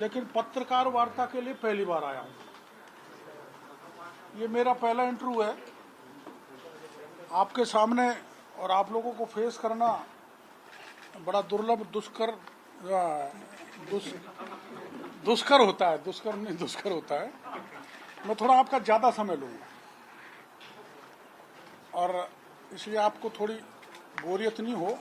लेकिन पत्रकार वार्ता के लिए पहली बार आया हूँ। ये मेरा पहला इंटरव्यू है आपके सामने, और आप लोगों को फेस करना बड़ा दुर्लभ दुष्कर होता है। दुष्कर होता है। मैं थोड़ा आपका ज़्यादा समय लूँगा और इसलिए आपको थोड़ी बोरियत नहीं हो।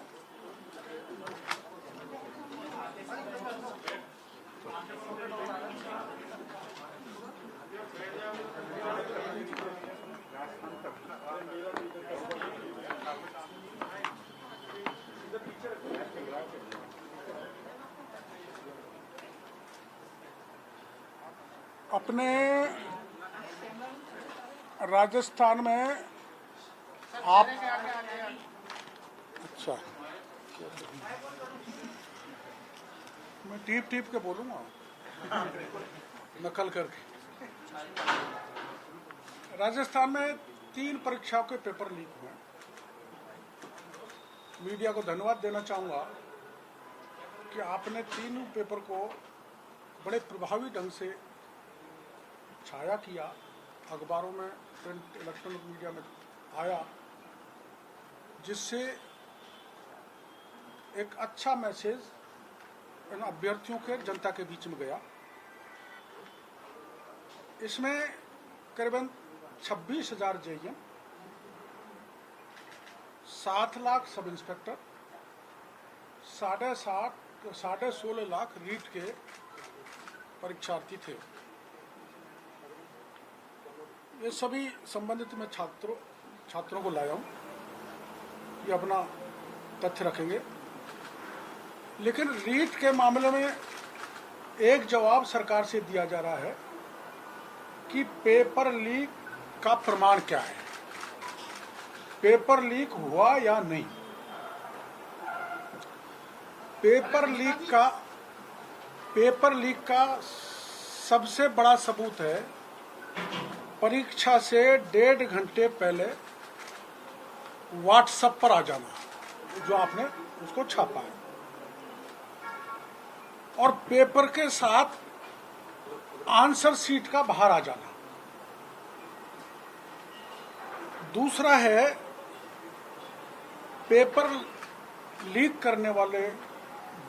अपने राजस्थान में आप अच्छा, मैं टीप के बोलूँगा नकल करके। राजस्थान में 3 परीक्षाओं के पेपर लीक हुए। मीडिया को धन्यवाद देना चाहूँगा कि आपने 3 पेपर को बड़े प्रभावी ढंग से छाया किया, अखबारों में, प्रिंट, इलेक्ट्रॉनिक मीडिया में आया, जिससे एक अच्छा मैसेज इन अभ्यर्थियों के, जनता के बीच में गया। इसमें करीबन 26,000 JeM, 7 lakh sub inspector, 16.5 lakh REET के परीक्षार्थी थे। ये सभी संबंधित में छात्रों को लाया हूँ, ये अपना तथ्य रखेंगे। लेकिन रीट के मामले में एक जवाब सरकार से दिया जा रहा है कि पेपर लीक का प्रमाण क्या है, पेपर लीक हुआ या नहीं। पेपर लीक का सबसे बड़ा सबूत है परीक्षा से 1.5 घंटे पहले व्हाट्सएप पर आ जाना, जो आपने उसको छापा है, और पेपर के साथ आंसर शीट का बाहर आ जाना। दूसरा है, पेपर लीक करने वाले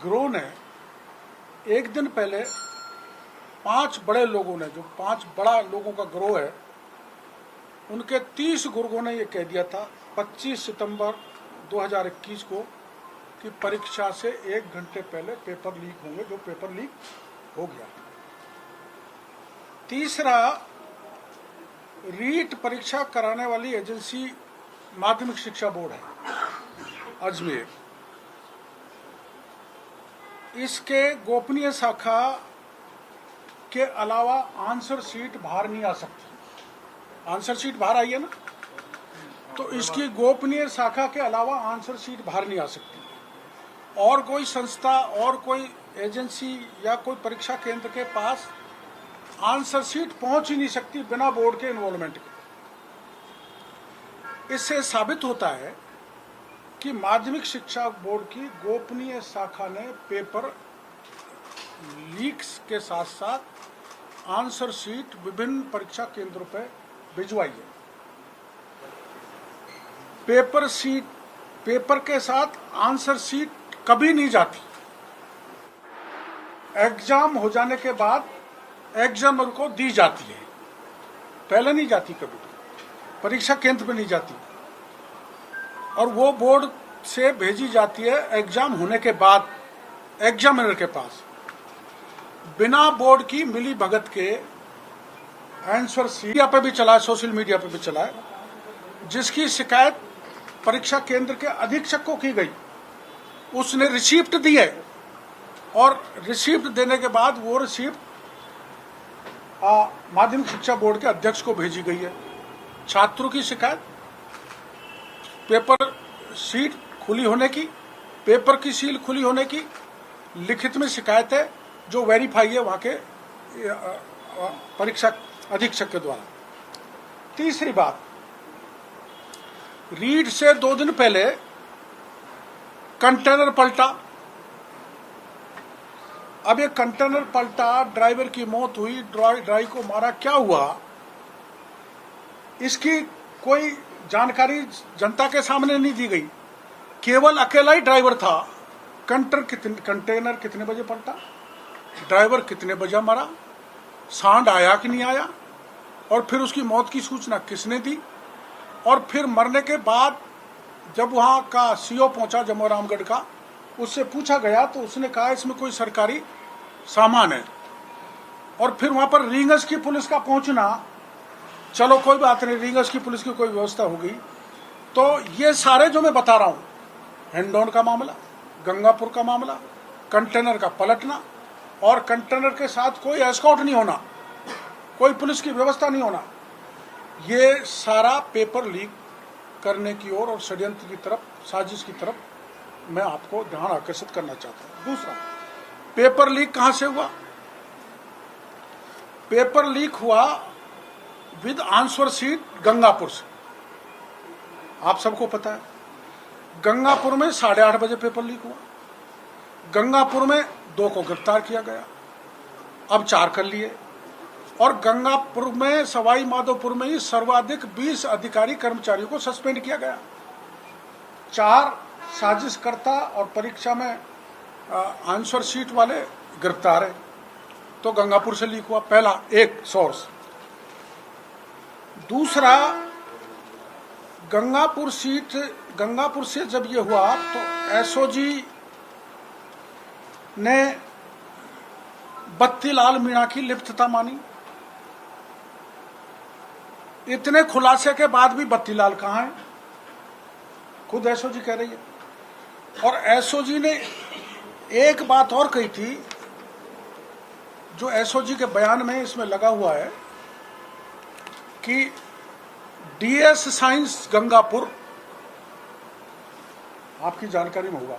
गिरोह ने एक दिन पहले 5 बड़े लोगों ने, जो 5 बड़ा लोगों का गिरोह है, उनके 30 गुर्गों ने यह कह दिया था 25 सितंबर 2021 को कि परीक्षा से 1 घंटे पहले पेपर लीक होंगे, जो पेपर लीक हो गया। तीसरा, रीट परीक्षा कराने वाली एजेंसी माध्यमिक शिक्षा बोर्ड है अजमेर। इसके गोपनीय शाखा के अलावा आंसर शीट बाहर नहीं आ सकती। आंसर शीट बाहर आई है ना, तो इसकी गोपनीय शाखा के अलावा आंसर शीट बाहर नहीं आ सकती। और कोई संस्था और कोई एजेंसी या कोई परीक्षा केंद्र के पास आंसर शीट पहुंच ही नहीं सकती बिना बोर्ड के इन्वॉल्वमेंट के। इससे साबित होता है कि माध्यमिक शिक्षा बोर्ड की गोपनीय शाखा ने पेपर लीक्स के साथ साथ आंसर शीट विभिन्न परीक्षा केंद्रों पर भिजवाई है। पेपर के साथ आंसर शीट कभी नहीं जाती। एग्जाम हो जाने के बाद एग्जामर को दी जाती है, पहले नहीं जाती, कभी परीक्षा केंद्र पे नहीं जाती, और वो बोर्ड से भेजी जाती है एग्जाम होने के बाद एग्जामिनर के पास, बिना बोर्ड की मिली भगत के। आंसर मीडिया पे भी चला है, सोशल मीडिया पे भी चला है, जिसकी शिकायत परीक्षा केंद्र के अधीक्षक को की गई। उसने रिसीप्ट दी है, और रिसीप्ट देने के बाद वो रिसीप्ट माध्यमिक शिक्षा बोर्ड के अध्यक्ष को भेजी गई है। छात्रों की शिकायत पेपर शीट खुली होने की, पेपर की सील खुली होने की लिखित में शिकायत है, जो वेरीफाई है वहां के परीक्षा अधीक्षक के द्वारा। तीसरी बात, रीट से 2 दिन पहले कंटेनर पलटा, अब ये कंटेनर पलटा, ड्राइवर की मौत हुई, ड्राइवर को मारा, क्या हुआ इसकी कोई जानकारी जनता के सामने नहीं दी गई। केवल अकेला ही ड्राइवर था। कंटेनर कितने बजे पलटा, ड्राइवर कितने बजे मरा, सांड आया कि नहीं आया, और फिर उसकी मौत की सूचना किसने दी, और फिर मरने के बाद जब वहां का सीओ पहुंचा जम्मू रामगढ़ का, उससे पूछा गया तो उसने कहा इसमें कोई सरकारी सामान है। और फिर वहां पर रींगस की पुलिस का पहुंचना, चलो कोई बात नहीं, रींगस की पुलिस की कोई व्यवस्था हो गई। तो ये सारे जो मैं बता रहा हूं, हैंडऑन का मामला, गंगापुर का मामला, कंटेनर का पलटना, और कंटेनर के साथ कोई एस्कॉर्ट नहीं होना, कोई पुलिस की व्यवस्था नहीं होना, ये सारा पेपर लीक करने की ओर और षड्यंत्र की तरफ, साजिश की तरफ मैं आपको ध्यान आकर्षित करना चाहता हूं। दूसरा, पेपर लीक कहां से हुआ? पेपर लीक हुआ विद आंसर शीट गंगापुर से। आप सबको पता है गंगापुर में 8:30 बजे पेपर लीक हुआ। गंगापुर में 2 को गिरफ्तार किया गया, अब 4 कर लिए, और गंगापुर में, सवाई माधोपुर में ही सर्वाधिक 20 अधिकारी कर्मचारियों को सस्पेंड किया गया। 4 साजिशकर्ता और परीक्षा में आंसर शीट वाले गिरफ्तार है। तो गंगापुर से लीक हुआ, पहला एक सोर्स। दूसरा, गंगापुर से जब ये हुआ तो एसओजी ने बत्तीलाल मीणा की लिप्तता मानी। इतने खुलासे के बाद भी बत्तीलाल कहां है, खुद एसओजी कह रही है। और एसओजी ने एक बात और कही थी, जो एसओजी के बयान में इसमें लगा हुआ है कि डीएस साइंस गंगापुर, आपकी जानकारी में होगा,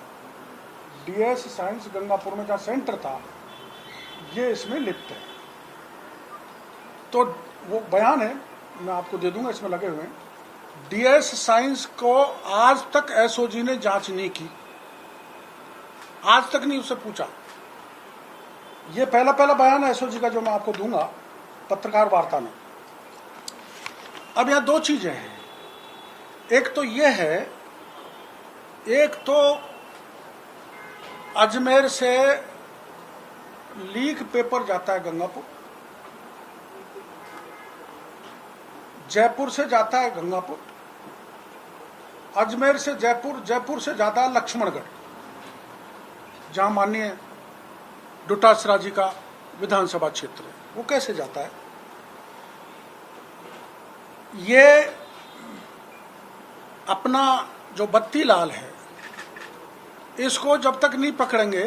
डीएस साइंस गंगापुर में जहां सेंटर था, ये इसमें लिप्त है। तो वो बयान है, मैं आपको दे दूंगा, इसमें लगे हुए हैं। डीएस साइंस को आज तक एसओजी ने जांच नहीं की, आज तक नहीं उससे पूछा। ये पहला बयान है एसओजी का जो मैं आपको दूंगा पत्रकार वार्ता में। अब यहां 2 चीजें हैं, एक तो ये है, एक तो अजमेर से लीक पेपर जाता है गंगापुर, जयपुर से जाता है गंगापुर, अजमेर से जयपुर, जयपुर से जाता है लक्ष्मणगढ़, जहां माननीय डोटासरा जी का विधानसभा क्षेत्र है। वो कैसे जाता है? ये अपना जो बत्तीलाल है, इसको जब तक नहीं पकड़ेंगे,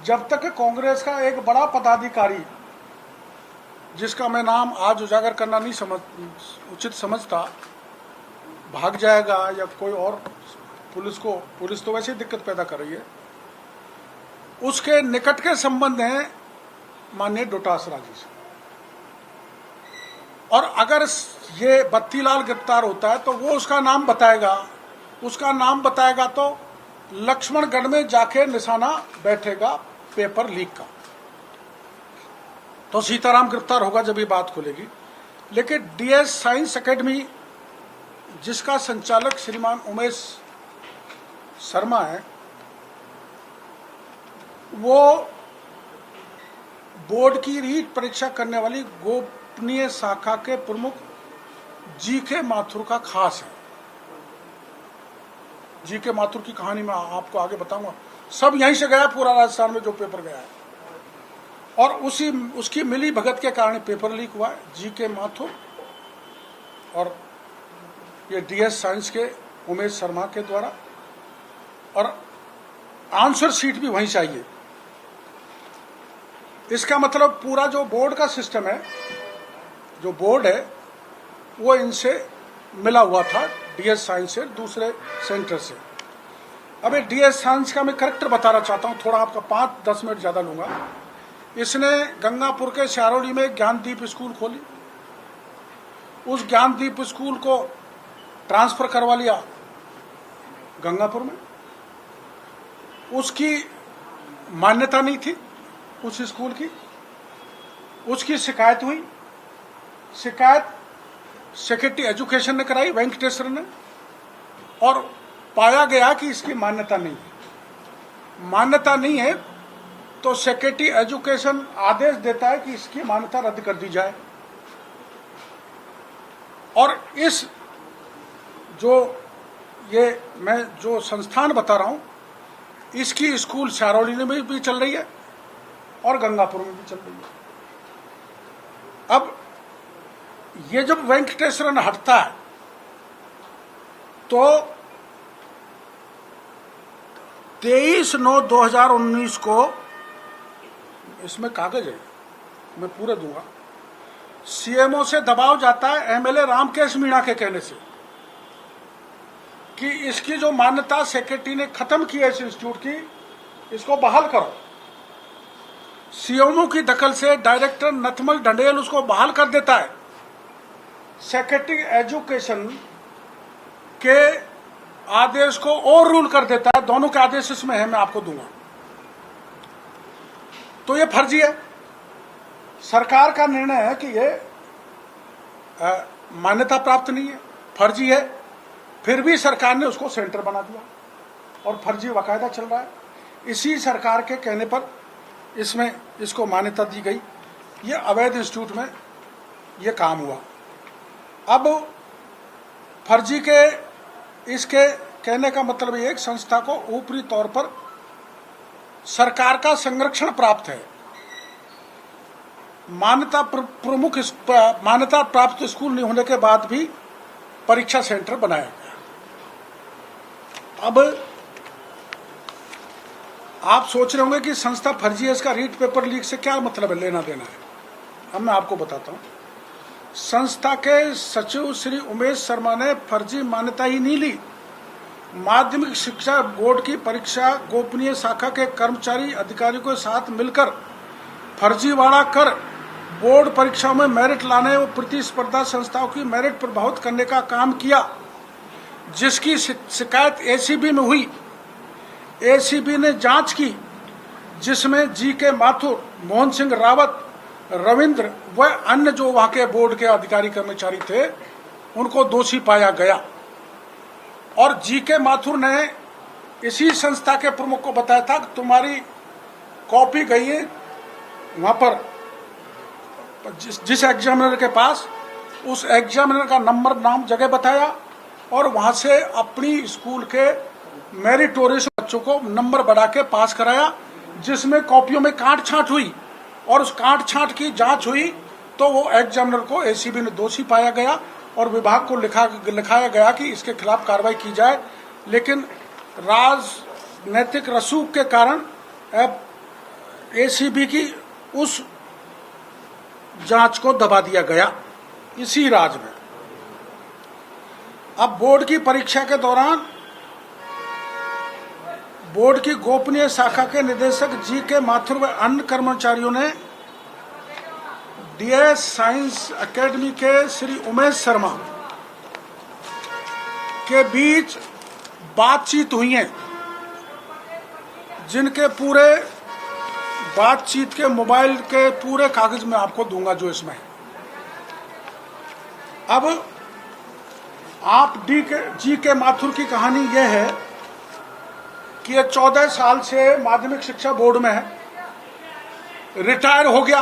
जब तक कांग्रेस का एक बड़ा पदाधिकारी, जिसका मैं नाम आज उजागर करना नहीं उचित समझता, भाग जाएगा या कोई और, पुलिस तो वैसे ही दिक्कत पैदा कर रही है, उसके निकट के संबंध हैं माननीय डोटासरा जी से। और अगर ये बत्तीलाल गिरफ्तार होता है तो वो उसका नाम बताएगा, तो लक्ष्मणगढ़ में जाके निशाना बैठेगा पेपर लीक का। तो सीताराम गिरफ्तार होगा जब ये बात खुलेगी। लेकिन डीएस साइंस एकेडमी, जिसका संचालक श्रीमान उमेश शर्मा है, वो बोर्ड की रीट परीक्षा करने वाली गोपनीय शाखा के प्रमुख जीके माथुर का खास है। जीके माथुर की कहानी मैं आपको आगे बताऊंगा। सब यहीं से गया, पूरा राजस्थान में जो पेपर गया है, और उसकी मिली भगत के कारण पेपर लीक हुआ है। जीके माथुर और ये डीएस साइंस के उमेश शर्मा के द्वारा, और आंसर शीट भी वहीं से आई है। इसका मतलब पूरा जो बोर्ड का सिस्टम है, जो बोर्ड है, वो इनसे मिला हुआ था, डीएस साइंस से, दूसरे सेंटर से। अब ये डीएस साइंस का मैं करेक्टर बताना चाहता हूं, थोड़ा आपका 5-10 मिनट ज्यादा लूंगा। इसने गंगापुर के शारोली में ज्ञानदीप स्कूल खोली, उस ज्ञानदीप स्कूल को ट्रांसफर करवा लिया गंगापुर में। उसकी मान्यता नहीं थी उस स्कूल की, उसकी शिकायत हुई। शिकायत सेक्रेटरी एजुकेशन ने कराई, वेंकटेश्वर ने, और पाया गया कि इसकी मान्यता नहीं है। मान्यता नहीं है तो सेक्रेटरी एजुकेशन आदेश देता है कि इसकी मान्यता रद्द कर दी जाए। और इस मैं जो संस्थान बता रहा हूं, इसकी स्कूल शारौली में भी चल रही है और गंगापुर में भी चल रही है। अब ये जब वेंकटेश्वरन हटता है तो 23/9/2019 को, इसमें कागज है, मैं पूरे दूंगा, सीएमओ से दबाव जाता है एमएलए रामकेश मीणा के कहने से कि इसकी जो मान्यता सेक्रेटरी ने खत्म की है इस इंस्टीट्यूट की, इसको बहाल करो। सीएमओ की दखल से डायरेक्टर नथमल ढंडेल उसको बहाल कर देता है। सेक्रेटरी एजुकेशन के आदेश को और रूल कर देता है। दोनों के आदेश इसमें है, मैं आपको दूंगा। तो ये फर्जी है। सरकार का निर्णय है कि ये मान्यता प्राप्त नहीं है, फर्जी है, फिर भी सरकार ने उसको सेंटर बना दिया और फर्जी बाकायदा चल रहा है। इसी सरकार के कहने पर इसमें इसको मान्यता दी गई। ये अवैध इंस्टीट्यूट में ये काम हुआ। अब फर्जी के इसके कहने का मतलब ये एक संस्था को ऊपरी तौर पर सरकार का संरक्षण प्राप्त है। मान्यता प्राप्त स्कूल नहीं होने के बाद भी परीक्षा सेंटर बनाया गया। अब आप सोच रहे होंगे कि संस्था फर्जी है, इसका रीट पेपर लीक से क्या मतलब है, लेना देना है। अब मैं आपको बताता हूं। संस्था के सचिव श्री उमेश शर्मा ने फर्जी मान्यता ही नहीं ली। माध्यमिक शिक्षा बोर्ड की परीक्षा गोपनीय शाखा के कर्मचारी अधिकारियों के साथ मिलकर फर्जीवाड़ा कर बोर्ड परीक्षाओं में मेरिट लाने व प्रतिस्पर्धा संस्थाओं की मेरिट प्रभावित करने का काम किया, जिसकी शिकायत एसीबी में हुई। एसीबी ने जांच की, जिसमें जीके माथुर, मोहन सिंह रावत, रविंद्र व अन्य जो वहां के बोर्ड के अधिकारी कर्मचारी थे, उनको दोषी पाया गया। और जीके माथुर ने इसी संस्था के प्रमुख को बताया था कि तुम्हारी कॉपी गई है वहां पर जिस एग्जामिनर के पास, उस एग्जामिनर का नंबर, नाम, जगह बताया और वहां से अपनी स्कूल के मेरिटोरियस बच्चों को नंबर बढ़ा के पास कराया, जिसमें कॉपियों में काट छांट हुई। और उस काट छांट की जांच हुई तो वो एग्जामिनर को एसीबी ने दोषी पाया गया और विभाग को लिखाया गया कि इसके खिलाफ कार्रवाई की जाए। लेकिन राजनैतिक रसूख के कारण एसीबी की उस जांच को दबा दिया गया इसी राज्य में। अब बोर्ड की परीक्षा के दौरान बोर्ड की गोपनीय शाखा के निदेशक जीके माथुर व अन्य कर्मचारियों ने डीएस साइंस एकेडमी के श्री उमेश शर्मा के बीच बातचीत हुई है, जिनके पूरे बातचीत के मोबाइल के पूरे कागज में आपको दूंगा जो इसमें है। अब आप जीके माथुर की कहानी यह है कि ये 14 साल से माध्यमिक शिक्षा बोर्ड में है, रिटायर हो गया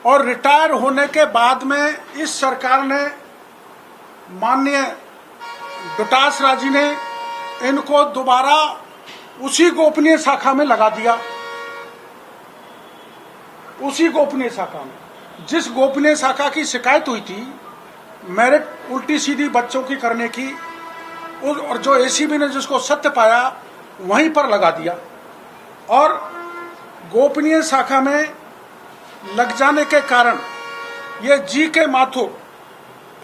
और रिटायर होने के बाद में इस सरकार ने, माननीय डोटास राजी ने इनको दोबारा उसी गोपनीय शाखा में लगा दिया। उसी गोपनीय शाखा में जिस गोपनीय शाखा की शिकायत हुई थी मेरिट उल्टी सीधी बच्चों की करने की, और जो एसीबी ने जिसको सत्य पाया वहीं पर लगा दिया। और गोपनीय शाखा में लग जाने के कारण ये जीके माथुर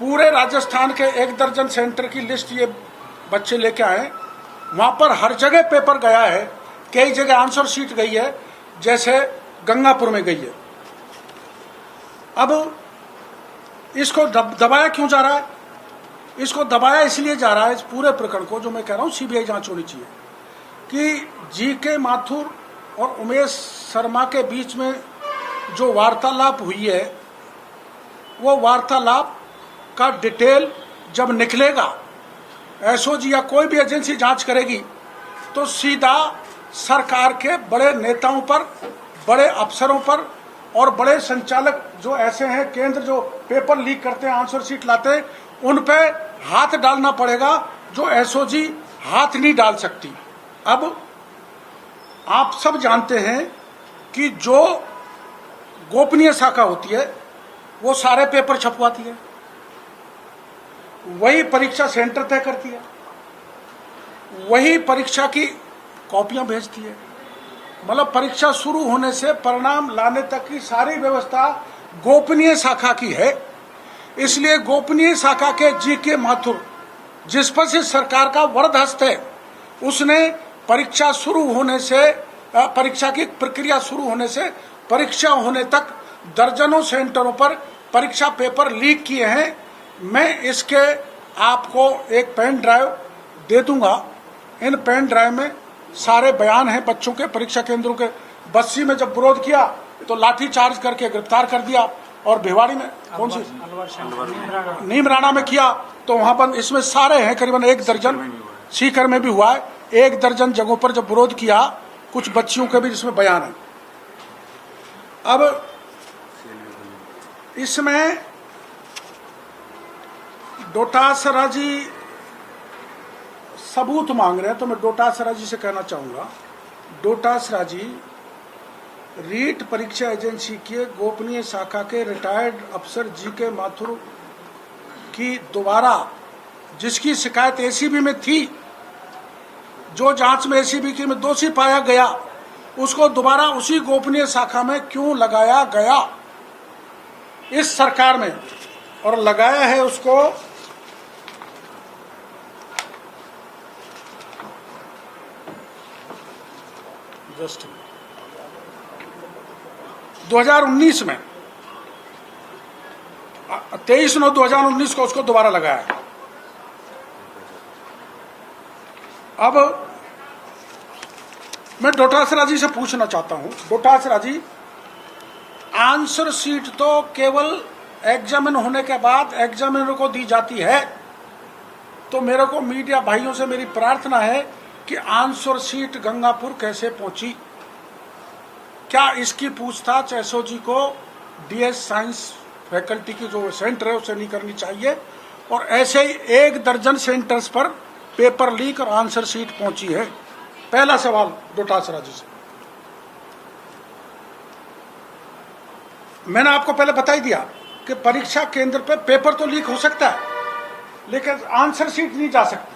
पूरे राजस्थान के 1 दर्जन सेंटर की लिस्ट ये बच्चे लेके आए। वहां पर हर जगह पेपर गया है, कई जगह आंसर शीट गई है, जैसे गंगापुर में गई है। अब इसको दबाया क्यों जा रहा है? इसको दबाया इसलिए जा रहा है, इस पूरे प्रकरण को, जो मैं कह रहा हूं सीबीआई जांच होनी चाहिए, कि जीके माथुर और उमेश शर्मा के बीच में जो वार्तालाप हुई है, वो वार्तालाप का डिटेल जब निकलेगा, एसओजी या कोई भी एजेंसी जांच करेगी, तो सीधा सरकार के बड़े नेताओं पर, बड़े अफसरों पर और बड़े संचालक जो ऐसे हैं, केंद्र जो पेपर लीक करते हैं, आंसर शीट लाते हैं, उन पे हाथ डालना पड़ेगा, जो एसओजी हाथ नहीं डाल सकती। अब आप सब जानते हैं कि जो गोपनीय शाखा होती है वो सारे पेपर छपवाती है, वही परीक्षा सेंटर तय करती है, वही परीक्षा की कॉपियां भेजती है। मतलब परीक्षा शुरू होने से परिणाम लाने तक की सारी व्यवस्था गोपनीय शाखा की है। इसलिए गोपनीय शाखा के जीके माथुर, जिस पर से सरकार का वरदहस्त है, उसने परीक्षा शुरू होने से, परीक्षा की प्रक्रिया शुरू होने से परीक्षा होने तक दर्जनों सेंटरों पर परीक्षा पेपर लीक किए हैं। मैं इसके आपको एक पेन ड्राइव दे दूंगा। इन पेन ड्राइव में सारे बयान हैं बच्चों के, परीक्षा केंद्रों के। बस्सी में जब विरोध किया तो लाठी चार्ज करके गिरफ्तार कर दिया, और भिवाड़ी में कौन सी नीमराना में किया तो वहां पर, इसमें सारे हैं करीबन 1 दर्जन। सीकर में भी हुआ है, 1 दर्जन जगहों पर जब विरोध किया, कुछ बच्चियों के भी जिसमें बयान है। अब इसमें डोटासरा जी सबूत मांग रहे हैं, तो मैं डोटासरा जी से कहना चाहूंगा, डोटासरा जी रीट परीक्षा एजेंसी के गोपनीय शाखा के रिटायर्ड अफसर जीके माथुर की दोबारा, जिसकी शिकायत एसीबी में थी, जो जांच में एसीबी की में दोषी पाया गया, उसको दोबारा उसी गोपनीय शाखा में क्यों लगाया गया इस सरकार में, और लगाया है उसको जस्ट 2019 में, 23/9/2019 को उसको दोबारा लगाया। अब मैं डोटासरा जी से पूछना चाहता हूं, डोटासरा जी, आंसर शीट तो केवल एग्जामिन होने के बाद एग्जामिनर को दी जाती है, तो मेरे को मीडिया भाइयों से मेरी प्रार्थना है कि आंसर शीट गंगापुर कैसे पहुंची, क्या इसकी पूछताछ एसओजी को डीएस साइंस फैकल्टी की जो सेंटर है उससे नहीं करनी चाहिए, और ऐसे ही 1 दर्जन सेंटर्स पर पेपर लीक और आंसर शीट पहुंची है। पहला सवाल डोटासरा जी से। मैंने आपको पहले बता ही दिया कि परीक्षा केंद्र पर पेपर तो लीक हो सकता है, लेकिन आंसर शीट नहीं जा सकती,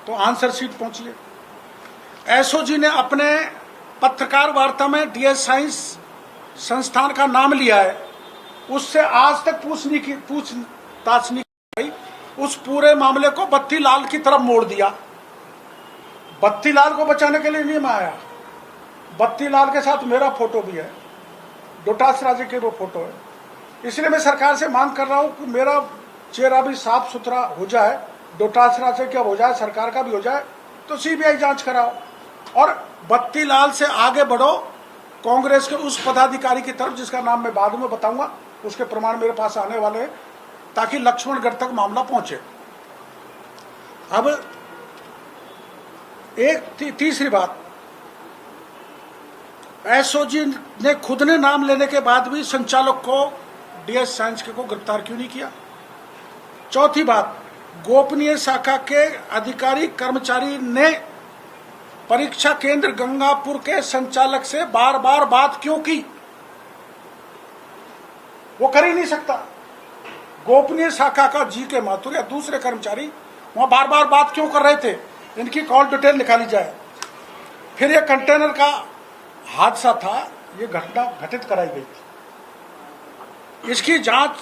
तो आंसर शीट पहुंची है। एसओजी ने अपने पत्रकार वार्ता में डीएस साइंस संस्थान का नाम लिया है, उससे आज तक पूछताछ नहीं की गई। उस पूरे मामले को बत्ती लाल की तरफ मोड़ दिया। बत्ती लाल को बचाने के लिए नहीं मैं आया, बत्ती लाल के साथ मेरा फोटो भी है, डोटासरा जी के वो फोटो है। इसलिए मैं सरकार से मांग कर रहा हूं कि मेरा चेहरा भी साफ सुथरा हो जाए, डोटासरा से क्या हो जाए, सरकार का भी हो जाए, तो सीबीआई जांच कराओ और बत्ती लाल से आगे बढ़ो कांग्रेस के उस पदाधिकारी की तरफ जिसका नाम मैं बाद में बताऊंगा, उसके प्रमाण मेरे पास आने वाले हैं, ताकि लक्ष्मणगढ़ तक मामला पहुंचे। अब एक तीसरी बात, एसओजी ने खुद ने नाम लेने के बाद भी संचालक को डीएस साइंस के को गिरफ्तार क्यों नहीं किया। चौथी बात, गोपनीय शाखा के अधिकारी कर्मचारी ने परीक्षा केंद्र गंगापुर के संचालक से बार बार बात क्यों की, वो कर ही नहीं सकता। गोपनीय शाखा का जीके माथुर या दूसरे कर्मचारी वहां बार बार बात क्यों कर रहे थे, इनकी कॉल डिटेल निकाली जाए। फिर ये कंटेनर का हादसा था, ये घटना घटित कराई गई थी, इसकी जांच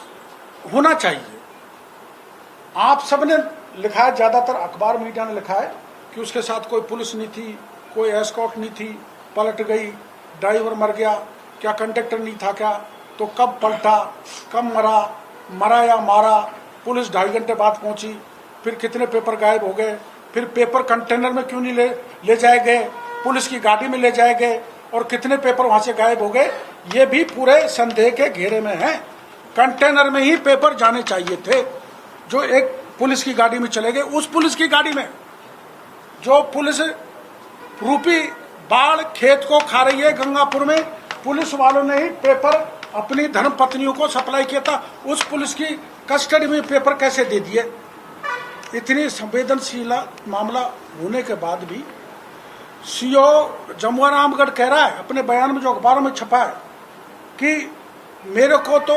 होना चाहिए। आप सबने लिखा है, ज्यादातर अखबार मीडिया ने लिखा है कि उसके साथ कोई पुलिस नहीं थी, कोई एस्कॉर्ट नहीं थी, पलट गई, ड्राइवर मर गया, क्या कंडक्टर नहीं था क्या, तो कब पलटा, कब मरा या मारा, पुलिस 2.5 घंटे बाद पहुंची, फिर कितने पेपर गायब हो गए, फिर पेपर कंटेनर में क्यों नहीं ले जाए गए, पुलिस की गाड़ी में ले जाए गए, और कितने पेपर वहां से गायब हो गए, ये भी पूरे संदेह के घेरे में है। कंटेनर में ही पेपर जाने चाहिए थे जो एक पुलिस की गाड़ी में चले गए। उस पुलिस की गाड़ी में जो पुलिस रूपी बाढ़ खेत को खा रही है गंगापुर में, पुलिस वालों ने ही पेपर अपनी धर्म पत्नियों को सप्लाई किया था। उस पुलिस की कस्टडी में पेपर कैसे दे दिए? इतनी संवेदनशील मामला होने के बाद भी सीओ जमुआ रामगढ़ कह रहा है अपने बयान में, जो अखबारों में छपा है, कि मेरे को तो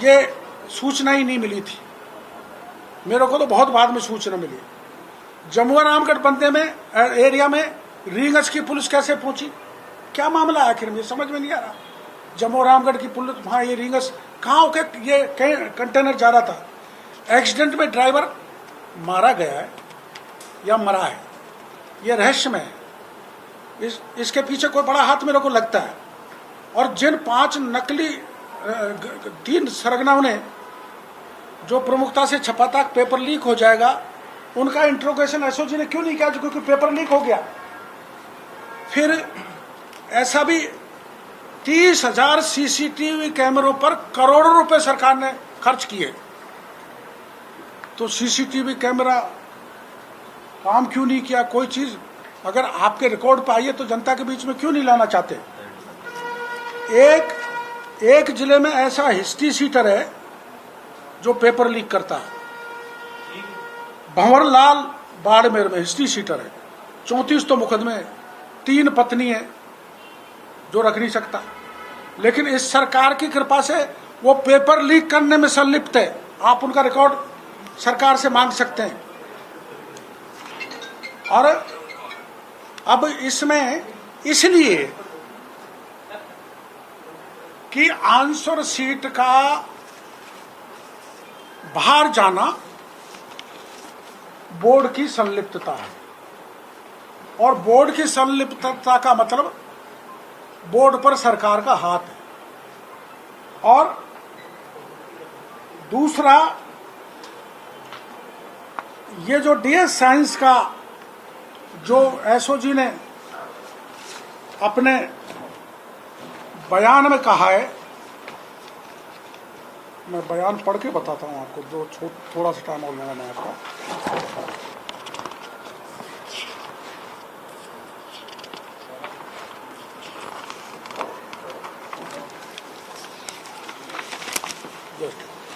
ये सूचना ही नहीं मिली थी, मेरे को तो बहुत बाद में सूचना मिली। जमुआ रामगढ़ बंदे में एरिया में रींगस की पुलिस कैसे पहुंची? क्या मामला है आखिर में, समझ में नहीं आ रहा। जमुआ रामगढ़ की पुलिस वहां, ये रींगस कहाँ होके ये कंटेनर जा रहा था? एक्सीडेंट में ड्राइवर मारा गया है या मरा है, ये रहस्यमय है। इसके पीछे कोई बड़ा हाथ मेरे को लगता है। और जिन 5 नकली 3 सरगनाओं ने जो प्रमुखता से छपा था पेपर लीक हो जाएगा, उनका इंट्रोगेशन एसओजी ने क्यों नहीं किया? क्योंकि पेपर लीक हो गया। फिर ऐसा भी 30,000 सीसीटीवी कैमरों पर करोड़ों रुपए सरकार ने खर्च किए, तो सीसीटीवी कैमरा काम क्यों नहीं किया? कोई चीज अगर आपके रिकॉर्ड पे आई है तो जनता के बीच में क्यों नहीं लाना चाहते? एक जिले में ऐसा हिस्ट्री सीटर है जो पेपर लीक करता है, भंवरलाल बाड़मेर में हिस्ट्री सीटर है। 34 तो मुकदमे, 3 पत्नी है जो रख नहीं सकता, लेकिन इस सरकार की कृपा से वो पेपर लीक करने में संलिप्त है। आप उनका रिकॉर्ड सरकार से मांग सकते हैं। और अब इसमें इसलिए कि आंसर सीट का बाहर जाना बोर्ड की संलिप्तता है, और बोर्ड की संलिप्तता का मतलब बोर्ड पर सरकार का हाथ है। और दूसरा, ये जो डीएस साइंस का जो एसओजी ने अपने बयान में कहा है, मैं बयान पढ़ के बताता हूं आपको, जो थोड़ा सा टाइम और लेना मैं आपका।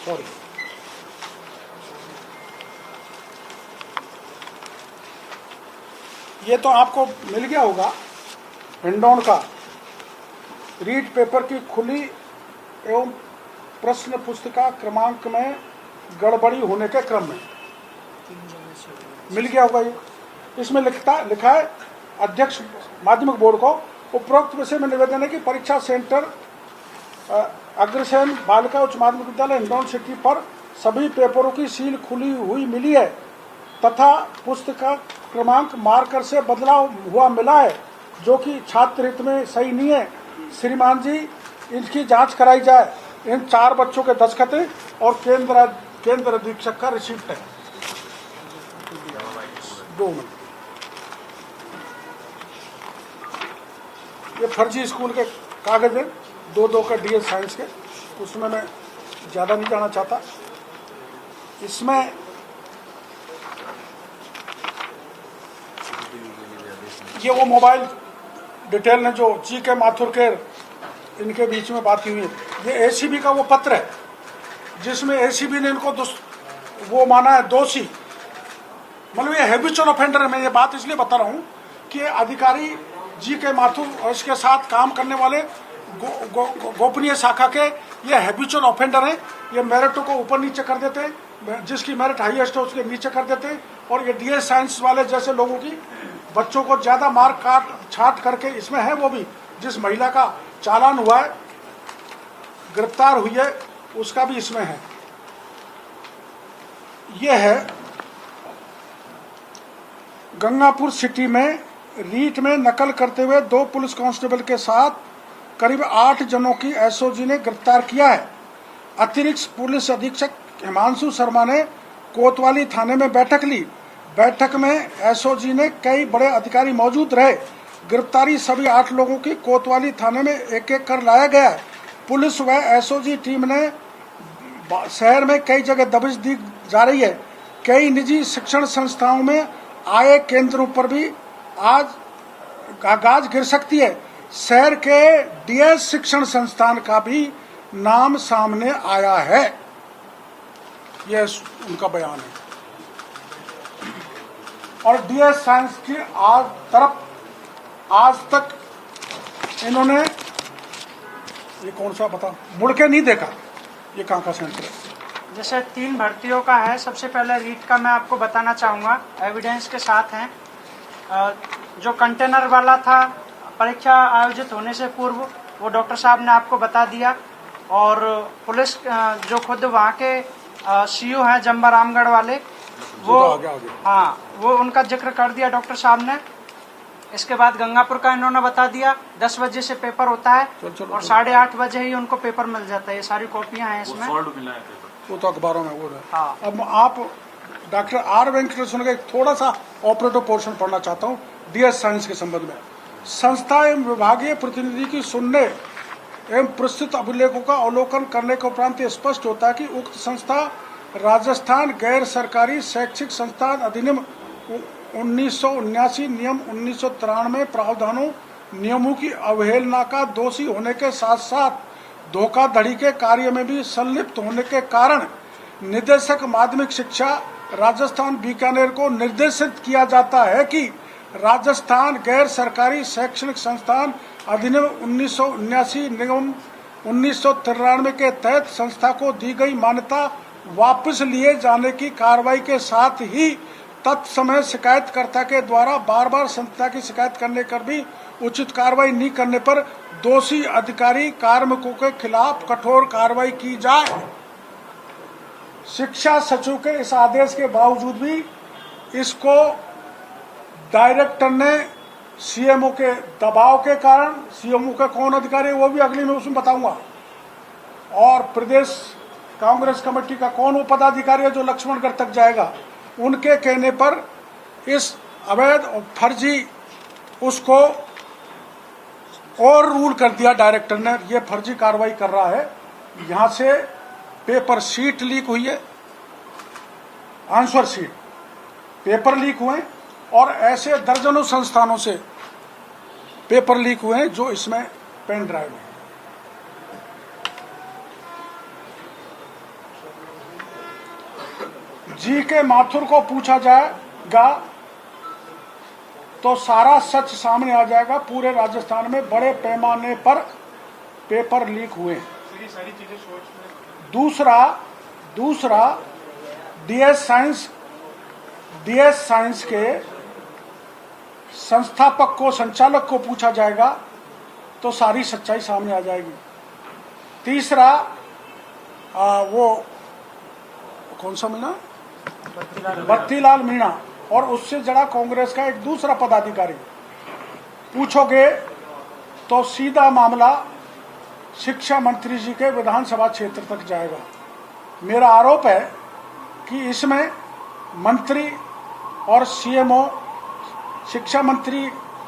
सॉरी, ये तो आपको मिल गया होगा हिंडौन का रीड पेपर की खुली एवं प्रश्न पुस्तिका क्रमांक में गड़बड़ी होने के क्रम में मिल गया होगा। ये इसमें लिखा है, अध्यक्ष माध्यमिक बोर्ड को उपरोक्त विषय में निवेदन है कि परीक्षा सेंटर अग्रसेन बालिका उच्च माध्यमिक विद्यालय हिंडौन सिटी पर सभी पेपरों की सील खुली हुई मिली है तथा पुस्तिका क्रमांक मार्कर से बदलाव हुआ मिला है, जो कि छात्र हित में सही नहीं है। श्रीमान जी, इनकी जांच कराई जाए। इन 4 बच्चों के दस्तखत और केंद्र अधीक्षक का रिसीप्ट है। 2 मिनट। ये फर्जी स्कूल के कागज हैं, 2 का डीएस साइंस के, उसमें मैं ज्यादा नहीं जाना चाहता। इसमें ये वो मोबाइल डिटेल ने जो जी के माथुर के इनके बीच में बात हुई है, ये एसीबी का वो पत्र है जिसमें एसीबी ने इनको वो माना है दोषी। मतलब ये हैबिचुअल ऑफेंडर है। मैं ये बात इसलिए बता रहा हूँ कि अधिकारी जी के माथुर और इसके साथ काम करने वाले गोपनीय शाखा के ये हैबिचुअल ऑफेंडर हैं। ये मेरिटों को ऊपर नीचे कर देते हैं, जिसकी मेरिट हाईएस्ट है उसके नीचे कर देते हैं, और ये डीएस साइंस वाले जैसे लोगों की बच्चों को ज्यादा मार्क काट छाट करके, इसमें है वो भी जिस महिला का चालान हुआ है, गिरफ्तार हुई है, उसका भी इसमें है। यह है गंगापुर सिटी में रीट में नकल करते हुए 2 पुलिस कांस्टेबल के साथ करीब 8 जनों की एसओजी ने गिरफ्तार किया है। अतिरिक्त पुलिस अधीक्षक हिमांशु शर्मा ने कोतवाली थाने में बैठक ली। बैठक में एसओजी ने कई बड़े अधिकारी मौजूद रहे। गिरफ्तारी सभी 8 लोगों की कोतवाली थाने में एक एक कर लाया गया है। पुलिस व एसओजी टीम ने शहर में कई जगह दबिश दी जा रही है। कई निजी शिक्षण संस्थाओं में आय केंद्रों पर भी आज गाज गिर सकती है। शहर के डीएस शिक्षण संस्थान का भी नाम सामने आया है। यह उनका बयान है। और डीएस साइंस की आज तक इन्होंने ये कौन सा बता मुड़ के नहीं देखा। ये कहाँ का सेंटर है? जैसे 3 भर्तियों का है। सबसे पहले रीट का मैं आपको बताना चाहूँगा, एविडेंस के साथ हैं। जो कंटेनर वाला था, परीक्षा आयोजित होने से पूर्व वो डॉक्टर साहब ने आपको बता दिया। और पुलिस जो खुद वहाँ के सीओ हैं जम्बा रामगढ़ वाले, वो आगे। हाँ, वो उनका जिक्र कर दिया डॉक्टर साहब ने। इसके बाद गंगापुर का इन्होंने बता दिया 10 बजे से पेपर होता है और 8:30 बजे ही उनको पेपर मिल जाता है। ये सारी कॉपियां हैं इसमें। वो तो अखबारों में वो है। हाँ। अब आप डॉक्टर आर वेंकटेश्वर का थोड़ा सा ऑपरेटिव पोर्शन पढ़ना चाहता हूँ डीएस साइंस के संबंध में। संस्था एवं विभागीय प्रतिनिधि की सुनने एवं प्रस्तुत अभिलेखों का अवलोकन करने के उपरांत स्पष्ट होता है कि उक्त संस्था राजस्थान गैर सरकारी शैक्षिक संस्थान अधिनियम 1979 नियम 1993 प्रावधानों नियमों की अवहेलना का दोषी होने के साथ साथ धोखाधड़ी के कार्य में भी संलिप्त होने के कारण निदेशक माध्यमिक शिक्षा राजस्थान बीकानेर को निर्देशित किया जाता है कि राजस्थान गैर सरकारी शैक्षणिक संस्थान अधिनियम 1979 नियम 1993 के तहत संस्था को दी गई मान्यता वापस लिए जाने की कार्रवाई के साथ ही तत्समय शिकायतकर्ता के द्वारा बार बार संस्था की शिकायत करने पर भी उचित कार्रवाई नहीं करने पर दोषी अधिकारी कार्मिकों के खिलाफ कठोर कार्रवाई की जाए। शिक्षा सचिव के इस आदेश के बावजूद भी इसको डायरेक्टर ने सीएमओ के दबाव के कारण, सीएमओ का कौन अधिकारी वो भी अगली में उसमें बताऊंगा, और प्रदेश कांग्रेस कमेटी का कौन वो पदाधिकारी है जो लक्ष्मणगढ़ तक जाएगा, उनके कहने पर इस अवैध और फर्जी उसको और रूल कर दिया डायरेक्टर ने। ये फर्जी कार्रवाई कर रहा है। यहाँ से पेपर शीट लीक हुई है, आंसर शीट, पेपर लीक हुए और ऐसे दर्जनों संस्थानों से पेपर लीक हुए हैं जो इसमें पेन ड्राइव है। जी के माथुर को पूछा जाएगा तो सारा सच सामने आ जाएगा। पूरे राजस्थान में बड़े पैमाने पर पेपर लीक हुए। दूसरा डीएस साइंस के संस्थापक को, संचालक को पूछा जाएगा तो सारी सच्चाई सामने आ जाएगी। तीसरा वो कौन सा मीणा, बत्तीलाल मीणा, और उससे जड़ा कांग्रेस का एक दूसरा पदाधिकारी पूछोगे तो सीधा मामला शिक्षा मंत्री जी के विधानसभा क्षेत्र तक जाएगा। मेरा आरोप है कि इसमें मंत्री और सीएमओ, शिक्षा मंत्री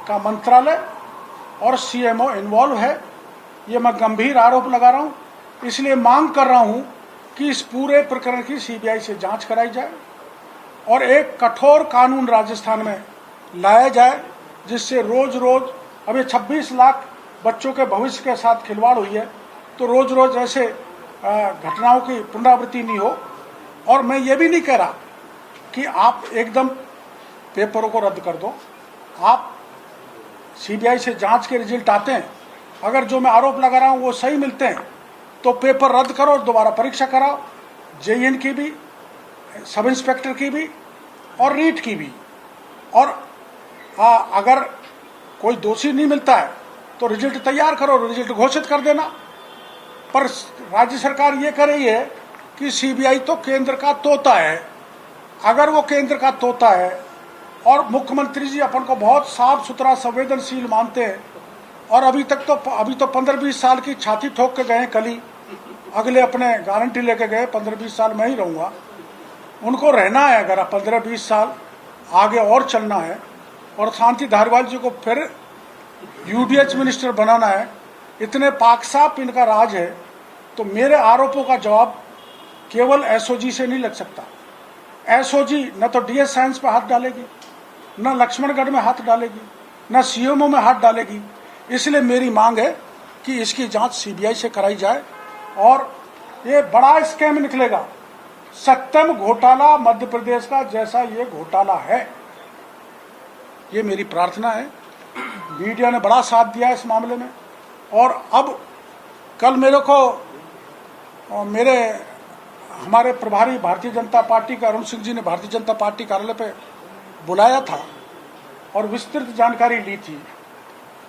का मंत्रालय और सीएमओ इन्वॉल्व है। ये मैं गंभीर आरोप लगा रहा हूं, इसलिए मांग कर रहा हूं कि इस पूरे प्रकरण की सीबीआई से जांच कराई जाए और एक कठोर कानून राजस्थान में लाया जाए जिससे रोज रोज, अभी 26 लाख बच्चों के भविष्य के साथ खिलवाड़ हुई है, तो रोज रोज ऐसे घटनाओं की पुनरावृत्ति नहीं हो। और मैं ये भी नहीं कह रहा कि आप एकदम पेपरों को रद्द कर दो। आप सीबीआई से जांच के रिजल्ट आते हैं, अगर जो मैं आरोप लगा रहा हूं वो सही मिलते हैं तो पेपर रद्द करो और दोबारा परीक्षा कराओ, जेईएन की भी, सब इंस्पेक्टर की भी और रीट की भी। और अगर कोई दोषी नहीं मिलता है तो रिजल्ट तैयार करो, रिजल्ट घोषित कर देना। पर राज्य सरकार ये कर रही है कि सीबीआई तो केंद्र का तोता है। अगर वो केंद्र का तोता है और मुख्यमंत्री जी अपन को बहुत साफ सुथरा संवेदनशील मानते हैं, और अभी तो 15-20 साल की छाती ठोक के गए, कल ही अगले अपने गारंटी लेके गए 15-20 साल मैं ही रहूंगा। उनको रहना है, अगर 15-20 साल आगे और चलना है और शांति धारीवाल जी को फिर यूडीएच मिनिस्टर बनाना है, इतने पाकसाफ इनका राज है, तो मेरे आरोपों का जवाब केवल एसओजी से नहीं लग सकता। एसओजी न तो डीएस साइंस पर हाथ डालेगी, न लक्ष्मणगढ़ में हाथ डालेगी, न सीएमओ में हाथ डालेगी। इसलिए मेरी मांग है कि इसकी जांच सीबीआई से कराई जाए और ये बड़ा स्कैम निकलेगा। सत्यम घोटाला मध्य प्रदेश का जैसा ये घोटाला है, ये मेरी प्रार्थना है। मीडिया ने बड़ा साथ दिया इस मामले में, और अब कल मेरे को हमारे प्रभारी भारतीय जनता पार्टी का अरुण सिंह जी ने भारतीय जनता पार्टी कार्यालय पे बुलाया था और विस्तृत जानकारी ली थी।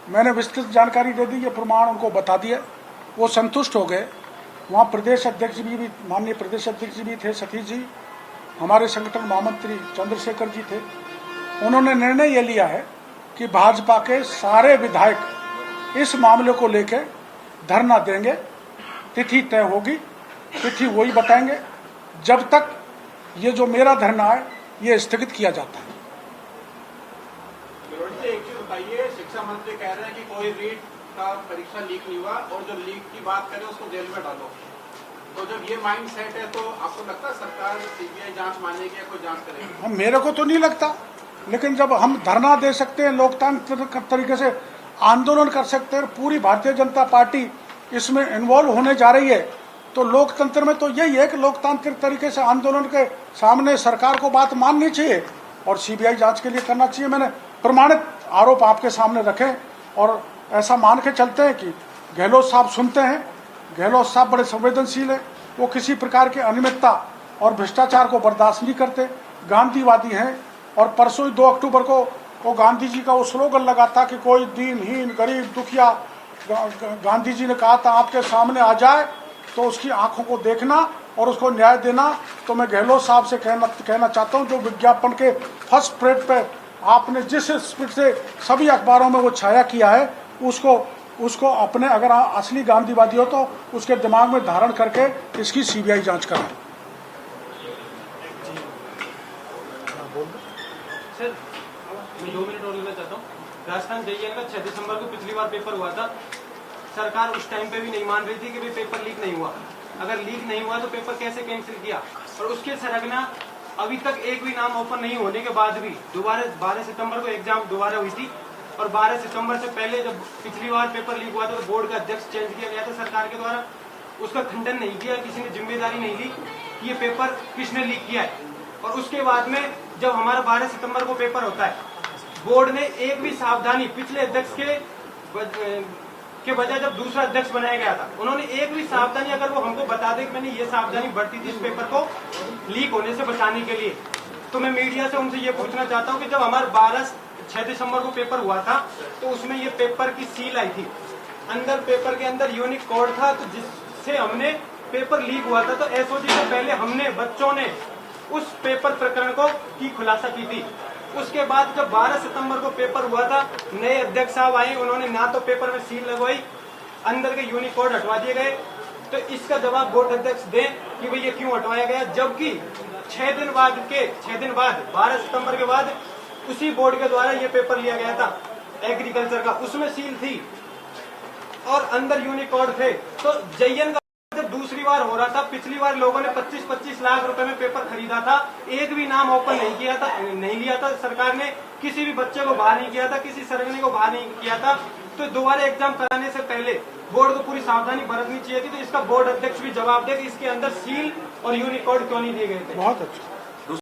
मैंने विस्तृत जानकारी दे दी, ये प्रमाण उनको बता दिया, वो संतुष्ट हो गए। वहाँ प्रदेश अध्यक्ष भी माननीय प्रदेश अध्यक्ष भी थे, सतीश जी, हमारे संगठन महामंत्री चंद्रशेखर जी थे। उन्होंने निर्णय ये लिया है कि भाजपा के सारे विधायक इस मामले को लेकर धरना देंगे। तिथि तय होगी, तिथि वही बताएंगे जब तक ये जो मेरा धरना है ये स्थगित किया जाता है। एक चीज बताइए, शिक्षा मंत्री कह रहे हैं कि कोई रीट का परीक्षा लीक नहीं हुआ और जो लीक की बात करें उसको जेल में डालो। तो जब ये माइंड सेट है तो आपको लगता है सरकार सीबीआई जांच मानेगी या कोई जांच करेगी? हम, मेरे को तो नहीं लगता, लेकिन जब हम धरना दे सकते हैं, लोकतांत्रिक तरीके से आंदोलन कर सकते हैं, पूरी भारतीय जनता पार्टी इसमें इन्वॉल्व होने जा रही है, तो लोकतंत्र में तो यही है कि लोकतांत्रिक तरीके से आंदोलन के सामने सरकार को बात माननी चाहिए और सीबीआई जांच के लिए करना चाहिए। मैंने प्रमाणित आरोप आपके सामने रखे और ऐसा मान के चलते हैं कि गहलोत साहब सुनते हैं। गहलोत साहब बड़े संवेदनशील है, वो किसी प्रकार की अनियमितता और भ्रष्टाचार को बर्दाश्त नहीं करते, गांधीवादी हैं। और परसों ही 2 अक्टूबर को वो गांधी जी का वो स्लोगन लगा था कि कोई दीनहीन गरीब दुखिया, गांधी जी ने कहा था आपके सामने आ जाए तो उसकी आंखों को देखना और उसको न्याय देना। तो मैं गहलोत साहब से कहना चाहता हूं, जो विज्ञापन के फर्स्ट पेज पे आपने जिस स्पीड से सभी अखबारों में वो छाया किया है, उसको अपने अगर असली गांधीवादी हो तो उसके दिमाग में धारण करके इसकी सीबीआई जांच कराएं। सर, मैं 2 मिनट और लेना चाहता हूँ। राजस्थान JEE का 6 दिसंबर को पिछली बार पेपर हुआ था। सरकार उस टाइम पे भी नहीं मान रही थी कि पेपर लीक नहीं हुआ। अगर लीक नहीं हुआ तो पेपर कैसे कैंसिल किया? और उसके सरगना अभी तक एक भी नाम ओपन नहीं होने के बाद भी दोबारा 12 सितंबर को एग्जाम दोबारा हुई थी और 12 सितंबर से पहले जब पिछली बार पेपर लीक हुआ था तो बोर्ड का अध्यक्ष चेंज किया गया था सरकार के द्वारा। उसका खंडन नहीं किया, किसी ने जिम्मेदारी नहीं ली कि ये पेपर किसने लीक किया है। और उसके बाद में जब हमारा 12 सितंबर को पेपर होता है, बोर्ड ने एक भी सावधानी पिछले अध्यक्ष के बजाय जब दूसरा अध्यक्ष बनाया गया था, उन्होंने एक भी सावधानी अगर वो हमको बता दे कि मैंने ये सावधानी बरती थी इस पेपर को लीक होने से बचाने के लिए, तो मैं मीडिया से उनसे ये पूछना चाहता हूँ कि जब हमारा 6 दिसंबर को पेपर हुआ था तो उसमें ये पेपर की सील आई थी, अंदर पेपर के अंदर यूनिक कोड था, तो जिससे हमने पेपर लीक हुआ था तो एसओजी से पहले हमने बच्चों ने उस पेपर प्रकरण को की खुलासा की थी। उसके बाद जब 12 सितंबर को पेपर हुआ था, नए अध्यक्ष साहब आए, उन्होंने ना तो पेपर में सील लगवाई, अंदर के यूनिक कोड हटवा दिए गए। तो इसका जवाब बोर्ड अध्यक्ष दें कि भाई ये क्यों हटवाया गया, जबकि 6 दिन बाद 12 सितंबर के बाद उसी बोर्ड के द्वारा ये पेपर लिया गया था एग्रीकल्चर का, उसमें सील थी और अंदर यूनिक कोड थे। तो JEE का जब दूसरी बार हो रहा था, पिछली बार लोगों ने 25-25 लाख रुपए में पेपर खरीदा था, एक भी नाम ओपन नहीं लिया था सरकार ने, किसी भी बच्चे को बाहर नहीं किया था, किसी सरगने को बाहर नहीं किया था। तो दोबारा एग्जाम कराने से पहले बोर्ड को पूरी सावधानी बरतनी चाहिए थी। तो इसका बोर्ड अध्यक्ष भी जवाब दे कि इसके अंदर सील और यूनिक कोड क्यों नहीं दिए गए थे। बहुत अच्छा।